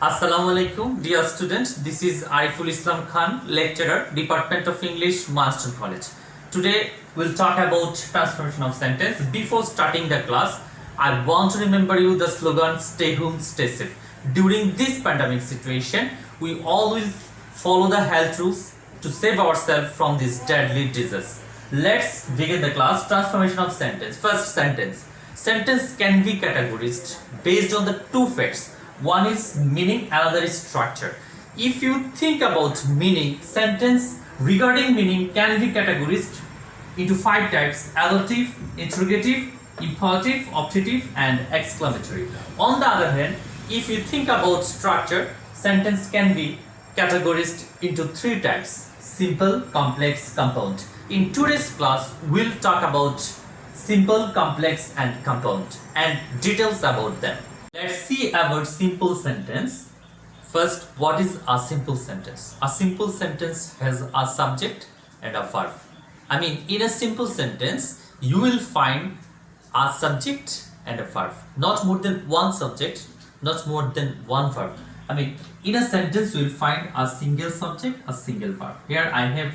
Assalamu alaikum, dear students. This is Ariful Islam Khan, lecturer, Department of English, Marston College. Today we'll talk about transformation of sentence. Before starting the class, I want to remember you the slogan "Stay home, stay safe." During this pandemic situation, we all will follow the health rules to save ourselves from this deadly disease. Let's begin the class. Transformation of sentence. First sentence. Sentence can be categorized based on the two facts. One is meaning, another is structure. If you think about meaning, sentence regarding meaning can be categorized into 5 types: adjective, interrogative, imperative, optative, and exclamatory. On the other hand, if you think about structure, sentence can be categorized into 3 types: simple, complex, compound. In today's class, we'll talk about simple, complex, and compound and details about them. Let's see about simple sentence. First, what is a simple sentence? A simple sentence has a subject and a verb. In a simple sentence, you will find a subject and a verb. Not more than one subject, not more than one verb. In a sentence, you will find a single subject, a single verb. Here I have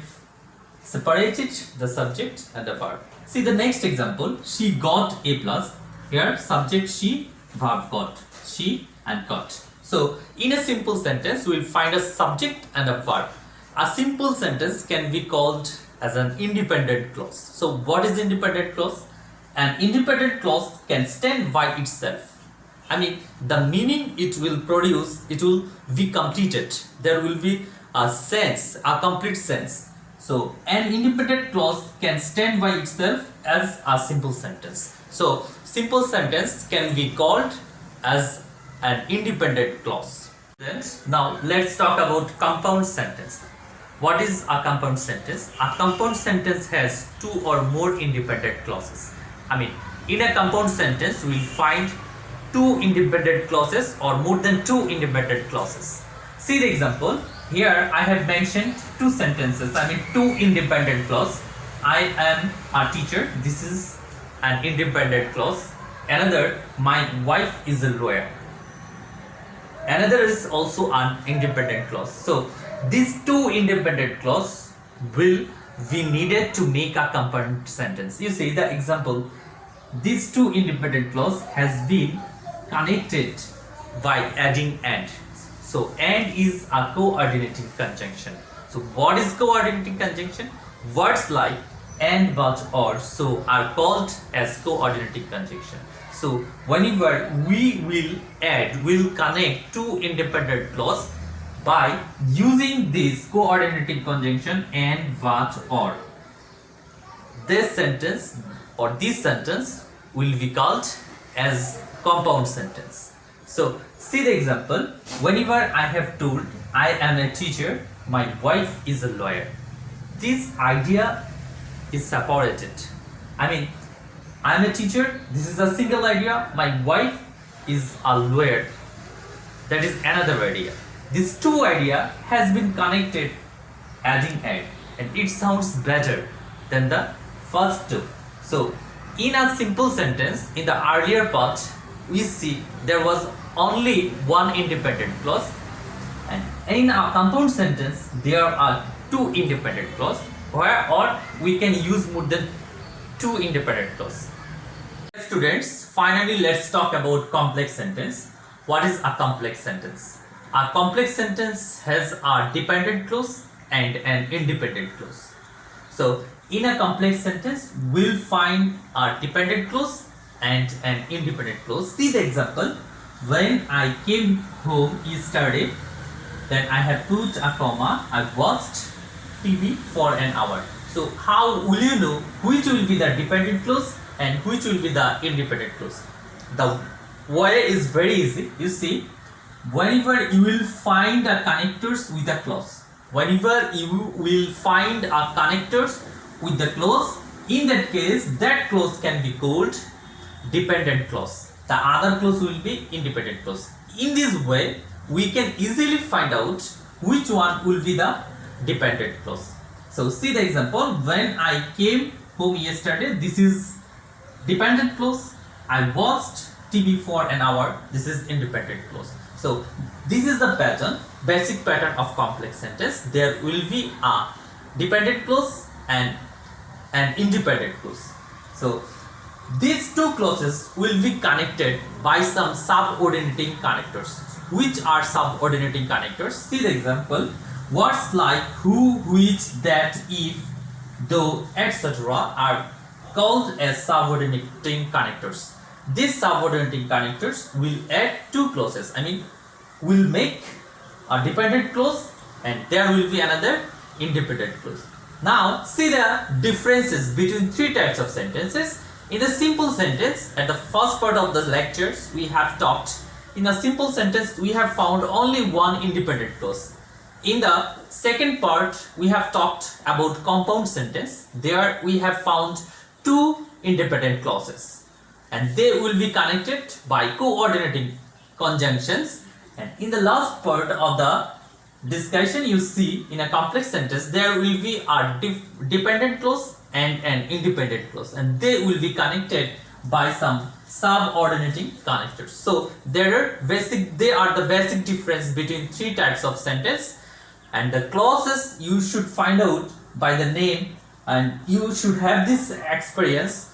separated the subject and the verb. See the next example. She got A plus. Here subject she, verb got, she and got. So in a simple sentence we will find a subject and a verb. A simple sentence can be called as an independent clause. So what is independent clause? An independent clause can stand by itself. The meaning it will produce, it will be completed. There will be a sense, a complete sense. So an independent clause can stand by itself as a simple sentence. So simple sentence can be called as an independent clause. Now let's talk about compound sentence. What is a compound sentence? A compound sentence has 2 or more independent clauses. In a compound sentence we will find 2 independent clauses or more than 2 independent clauses. See the example. Here I have mentioned 2 sentences, 2 independent clause. I am a teacher. This is an independent clause. Another, my wife is a lawyer. Another is also an independent clause. So these 2 independent clause will be needed to make a compound sentence. You see the example. These 2 independent clause has been connected by adding and. So and is a coordinating conjunction. So what is coordinating conjunction? Words like and, but, or, so are called as coordinating conjunction. So whenever we will add, we will connect 2 independent clause by using this coordinating conjunction and, but, or. This sentence or this sentence will be called as compound sentence. So see the example. Whenever I have told I am a teacher, my wife is a lawyer. This idea is separated. I am a teacher. This is a single idea. My wife is a lawyer. That is another idea. These 2 idea has been connected adding and it sounds better than the first 2. So in a simple sentence, in the earlier part, we see there was only one independent clause, and in a compound sentence there are 2 independent clause, or we can use more than 2 independent clause. Students, finally let's talk about complex sentence. What is a complex sentence? A complex sentence has a dependent clause and an independent clause. So in a complex sentence we'll find a dependent clause and an independent clause. See the example. When I came home yesterday, then I have put a comma. I watched TV for an hour. So how will you know which will be the dependent clause and which will be the independent clause? The way is very easy. You see, whenever you will find a connectors with a clause, whenever you will find a connectors with the clause, in that case that clause can be called dependent clause. The other clause will be independent clause. In this way, we can easily find out which one will be the dependent clause. So see the example. When I came home yesterday, this is dependent clause. I watched TV for an hour. This is independent clause. So This is the pattern, basic pattern of complex sentence. There will be a dependent clause and an independent clause. So these two clauses will be connected by some subordinating connectors. Which are subordinating connectors? See the example. Words like who, which, that, if, though, etc. are called as subordinating connectors. These subordinating connectors will add two clauses. Will make a dependent clause and there will be another independent clause. Now see the differences between three types of sentences. In the simple sentence, at the first part of the lectures we have talked, in a simple sentence we have found only one independent clause. In the second part we have talked about compound sentence. There we have found two independent clauses and they will be connected by coordinating conjunctions. And in the last part of the discussion, you see in a complex sentence there will be a dependent clause and an independent clause, and they will be connected by some subordinating connectors. So they are the basic difference between three types of sentence, and the clauses you should find out by the name, and you should have this experience.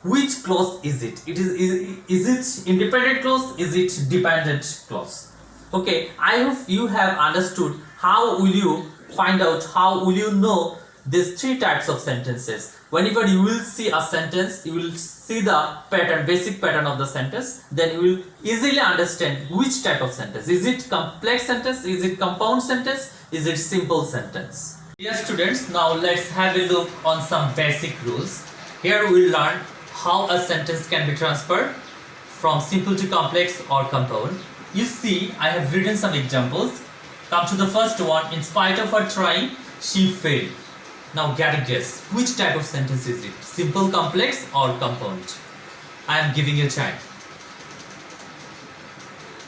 Which clause is it? Is it independent clause? Is it dependent clause? Okay, I hope you have understood how will you find out, how will you know these three types of sentences. Whenever you will see a sentence, you will see the pattern, basic pattern of the sentence, then you will easily understand which type of sentence. Is it complex sentence? Is it compound sentence? Is it simple sentence? Dear students, now let's have a look on some basic rules. Here we will learn how a sentence can be transferred from simple to complex or compound. You see, I have written some examples. Come to the first one. In spite of her trying, she failed. Now get a guess. Which type of sentence is it? Simple, complex or compound? I am giving you time.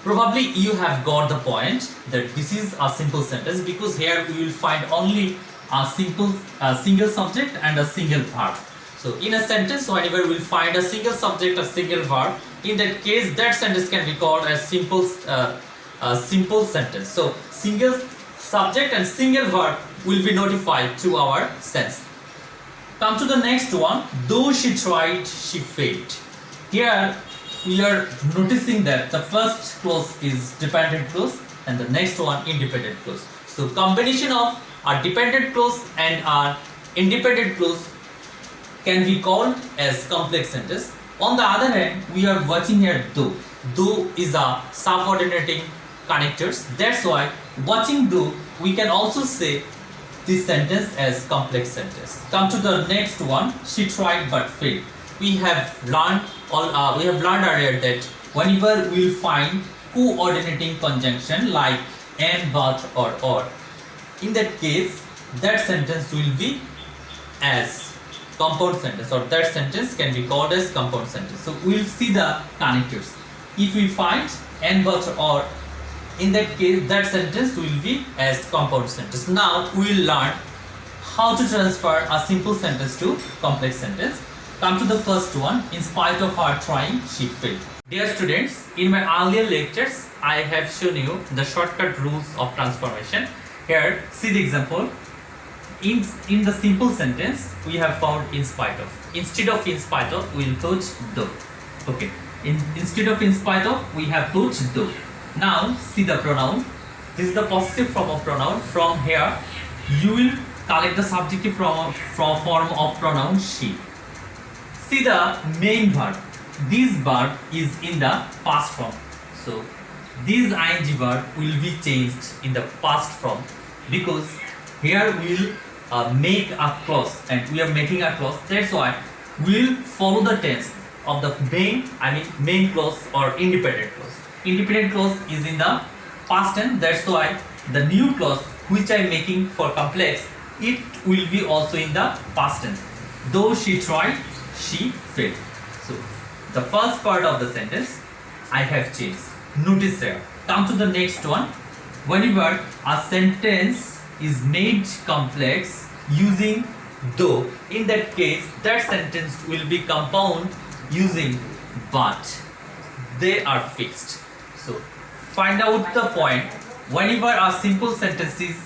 Probably you have got the point that this is a simple sentence because here we will find only a single subject and a single verb. So in a sentence, whenever we will find a single subject, a single verb, in that case that sentence can be called as simple sentence. So single subject and single verb will be notified to our sense. Come to the next one. Though she tried, she failed. Here we are noticing that the first clause is dependent clause and the next one independent clause. So combination of a dependent clause and an independent clause can be called as complex sentence. On the other hand, we are watching here though. Though is a subordinating connectors. That's why watching though we can also say this sentence as complex sentence. Come to the next one. She tried but failed. We have learned earlier that whenever we will find coordinating conjunction like and, but or, in that case that sentence will be as compound sentence, or that sentence can be called as compound sentence. So we will see the connectors. If we find and, but or, in that case that sentence will be as compound sentence. Now we will learn how to transfer a simple sentence to complex sentence. Come to the first one. In spite of her trying, she failed. Dear students, in my earlier lectures I have shown you the shortcut rules of transformation. Here see the example. In the simple sentence we have found in spite of. Instead of in spite of we will put though. Okay, instead of in spite of we have put though. Now see the pronoun. This is the possessive form of pronoun. From here you will collect the subjective form of pronoun she. See the main verb. This verb is in the past form. So this ing verb will be changed in the past form because here we will make a clause and we are making a clause. That's why we will follow the tense of the main clause or independent clause. Independent clause is in the past tense. That's why the new clause which I am making for complex, it will be also in the past tense. Though she tried, she failed. So the first part of the sentence I have changed. Notice here. Come to the next one. Whenever a sentence is made complex using though, in that case that sentence will be compound using but. They are fixed. So find out the point whenever a simple sentence is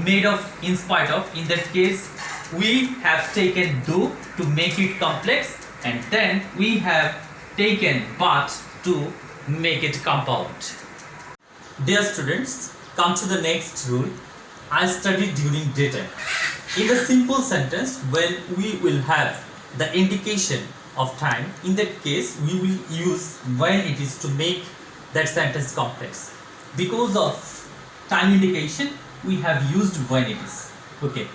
made of in spite of. In that case, we have taken do to make it complex, and then we have taken but to make it compound. Dear students, come to the next rule. I studied during daytime. In the simple sentence, when we will have the indication of time, in that case we will use when it is to make that sentence complex. Because of time indication, we have used when it is. Okay.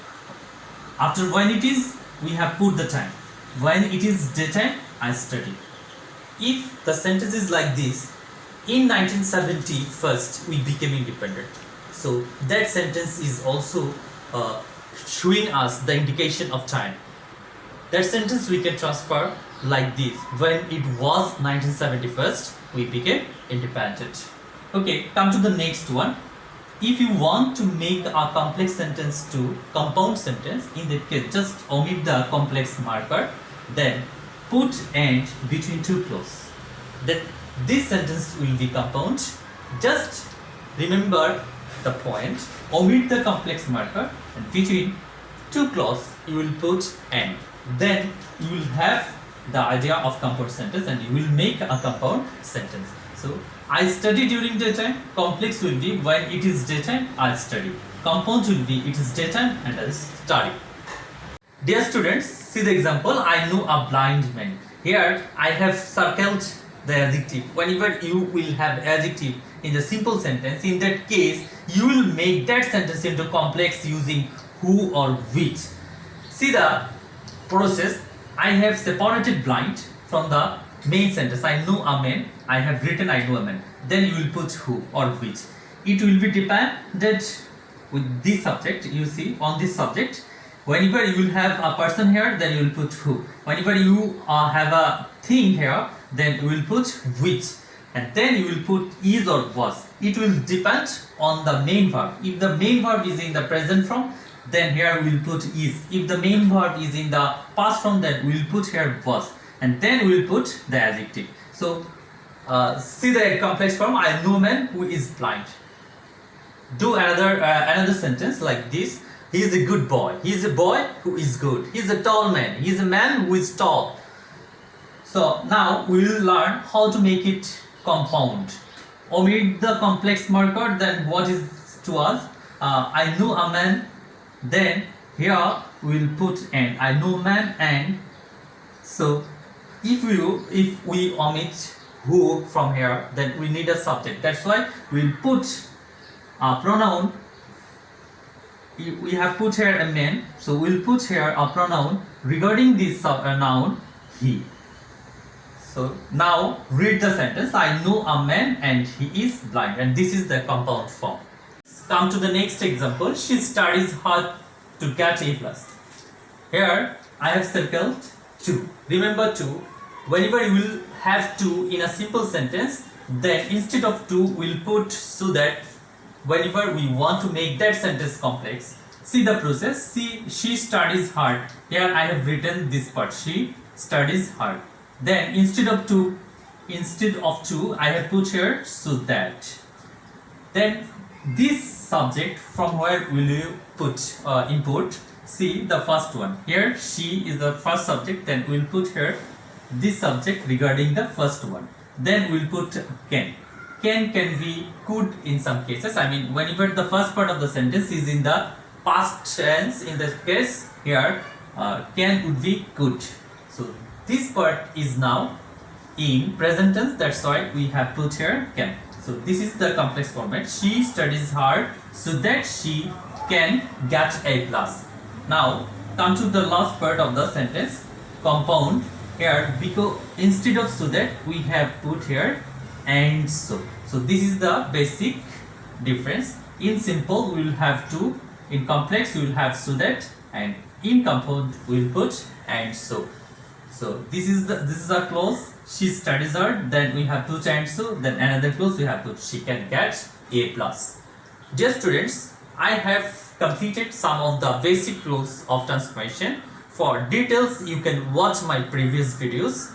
After when it is, we have put the time. When it is daytime, I studied. If the sentence is like this, in 1970 first we became independent. So that sentence is also showing us the indication of time. That sentence we can transfer like this: when it was 1971st, we became independent. Okay, come to the next one. If you want to make a complex sentence to compound sentence, in that case just omit the complex marker, then put and between two clauses. Then this sentence will be compound. Just remember the point, omit the complex marker, and between two clauses you will put and. Then you will have the idea of compound sentence and you will make a compound sentence. So I study during daytime. Complex will be when it is daytime, I study. Compound will be it is daytime and I study. Dear students, see the example. I know a blind man. Here I have circled the adjective. Whenever you will have adjective in the simple sentence, in that case you will make that sentence into complex using who or which. See the process. I have separated blind from the main sentence. I know a man. I have written I know a man. Then you will put who or which. It will be dependent with this subject. You see, on this subject. Whenever you will have a person here, then you will put who. Whenever you have a thing here, then you will put which. And then you will put is or was. It will depend on the main verb. If the main verb is in the present form, then here we will put is. If the main verb is in the past form, then we will put here was. And then we will put the adjective. So see the complex form. I know a man who is blind. Do another sentence like this. He is a good boy. He is a boy who is good. He is a tall man. He is a man who is tall. So now we will learn how to make it compound. Omit the complex marker. Then what is to us? I know a man. Then here we will put and. I know man and. So if we omit who from here, then we need a subject. That's why we will put a pronoun. We have put here a man, so we'll put here a pronoun regarding this noun he. So now read the sentence. I know a man and he is blind, and this is the compound form. Come to the next example. She studies hard to get A+. Here I have circled 2. Remember 2. Whenever you will have 2 in a simple sentence, then instead of 2 we'll put so that whenever we want to make that sentence complex. See the process. See, she studies hard. Here I have written this part. She studies hard. Then instead of 2 I have put here so that. Then this subject, from where will you put import? See the first one. Here she is the first subject. Then we'll put here this subject regarding the first one. Then we'll put can. Can be could in some cases. I mean, whenever the first part of the sentence is in the past tense, in this case here can would be could. So this part is now in present tense. That's why we have put here can. So this is the complex format. She studies hard so that she can get A+. Now come to the last part of the sentence, compound. Here because instead of so that we have put here and so. So this is the basic difference. In simple we will have to, in complex we will have so that, and in compound we will put and so. So this is a clause. She studies hard. Then we have put and so. Then another clause we have put she can get A+. Dear students, I have completed some of the basic rules of transformation. For details you can watch my previous videos.